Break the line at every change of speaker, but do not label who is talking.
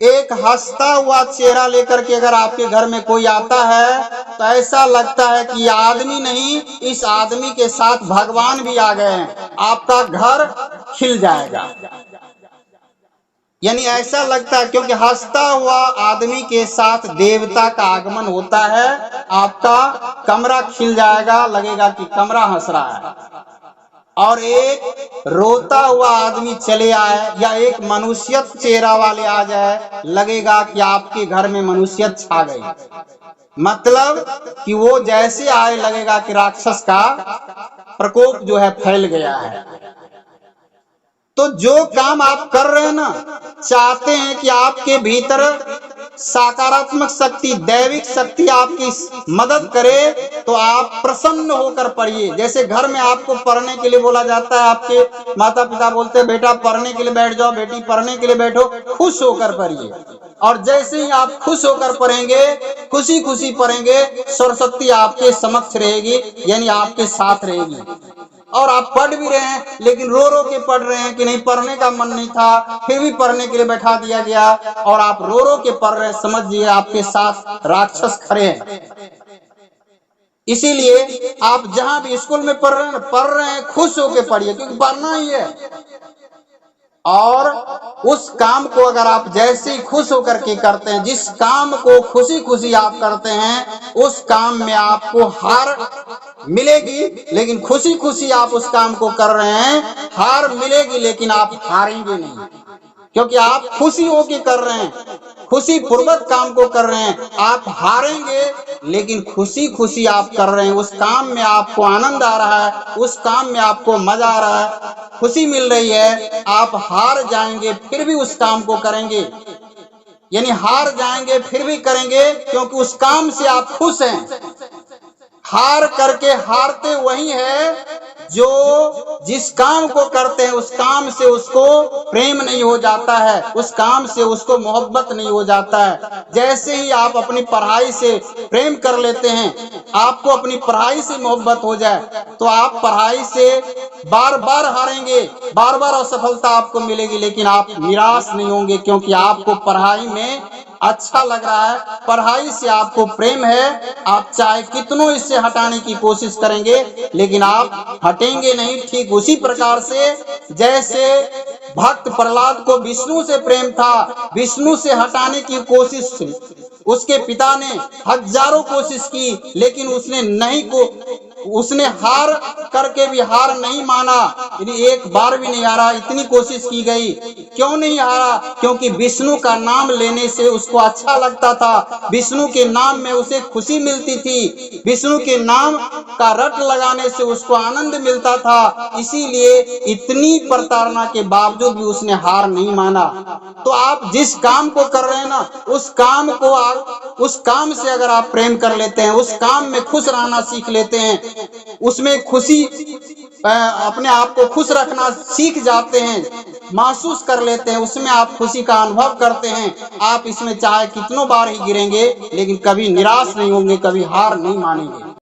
एक हंसता हुआ चेहरा लेकर के अगर आपके घर में कोई आता है तो ऐसा लगता है कि ये आदमी नहीं, इस आदमी के साथ भगवान भी आ गए हैं, आपका घर खिल जाएगा। यानी ऐसा लगता है, क्योंकि हंसता हुआ आदमी के साथ देवता का आगमन होता है, आपका कमरा खिल जाएगा, लगेगा कि कमरा हंस रहा है। और एक रोता हुआ आदमी चले आए या एक मनुष्यत चेहरा वाले आ जाए, लगेगा कि आपके घर में मनुष्यत छा गई। मतलब कि वो जैसे आए लगेगा कि राक्षस का प्रकोप जो है फैल गया है। तो जो काम आप कर रहे हैं ना, चाहते हैं कि आपके भीतर सकारात्मक शक्ति, दैविक शक्ति आपकी मदद करे, तो आप प्रसन्न होकर पढ़िए। जैसे घर में आपको पढ़ने के लिए बोला जाता है, आपके माता पिता बोलते हैं बेटा पढ़ने के लिए बैठ जाओ, बेटी पढ़ने के लिए बैठो, खुश होकर पढ़िए। और जैसे ही आप खुश होकर पढ़ेंगे, खुशी खुशी पढ़ेंगे, सरस्वती आपके समक्ष रहेगी, यानी आपके साथ रहेगी। और आप पढ़ भी रहे हैं लेकिन रो रो के पढ़ रहे हैं कि नहीं, पढ़ने का मन नहीं था, फिर भी पढ़ने के लिए बैठा दिया गया, और आप रो रो के पढ़ रहे हैं, समझिए आपके साथ राक्षस खड़े हैं। इसीलिए आप जहां भी स्कूल में पढ़ रहे हैं, खुश होके पढ़िए, क्योंकि पढ़ना ही है। और उस काम को अगर आप जैसे ही खुश होकर के करते हैं, जिस काम को खुशी खुशी आप करते हैं, उस काम में आपको हार मिलेगी, लेकिन खुशी खुशी आप उस काम को कर रहे हैं, हार मिलेगी लेकिन आप हारेंगे नहीं, क्योंकि आप खुशी होके कर रहे हैं, खुशी पूर्वक काम को कर रहे हैं। आप हारेंगे लेकिन खुशी खुशी आप कर रहे हैं, उस काम में आपको आनंद आ रहा है, उस काम में आपको मजा आ रहा है, खुशी मिल रही है। आप हार जाएंगे फिर भी उस काम को करेंगे, यानी हार जाएंगे फिर भी करेंगे, क्योंकि उस काम से आप खुश हैं। हार करके हारते वही है जो जिस काम को करते हैं उस काम से उसको प्रेम नहीं हो जाता है, उस काम से उसको मोहब्बत नहीं हो जाता है। जैसे ही आप अपनी पढ़ाई से प्रेम कर लेते हैं, आपको अपनी पढ़ाई से मोहब्बत हो जाए, तो आप पढ़ाई से बार बार हारेंगे, बार बार असफलता आपको मिलेगी, लेकिन आप निराश नहीं होंगे, क्योंकि आपको पढ़ाई में अच्छा लग रहा है, पढ़ाई से आपको प्रेम है। आप चाहे कितनों इससे हटाने की कोशिश करेंगे लेकिन आप हटेंगे नहीं। ठीक उसी प्रकार से जैसे भक्त प्रहलाद को विष्णु से प्रेम था, विष्णु से हटाने की कोशिश उसके पिता ने हजारों कोशिश की, लेकिन उसने हार करके भी हार नहीं माना, एक बार भी नहीं हारा, इतनी कोशिश की गई, क्यों नहीं हारा? क्योंकि विष्णु का नाम लेने से उसको अच्छा लगता था, विष्णु के नाम में उसे खुशी मिलती थी, विष्णु के नाम का रट लगाने से उसको आनंद मिलता था। इसीलिए इतनी प्रताड़ना के बावजूद भी उसने हार नहीं माना। तो आप जिस काम को कर रहे हैं ना, उस काम से अगर आप प्रेम कर लेते हैं, उस काम में खुश रहना सीख लेते हैं, उसमें खुशी अपने आप को खुश रखना सीख जाते हैं, महसूस कर लेते हैं, उसमें आप खुशी का अनुभव करते हैं, आप इसमें चाहे कितनों बार ही गिरेंगे लेकिन कभी निराश नहीं होंगे, कभी हार नहीं मानेंगे।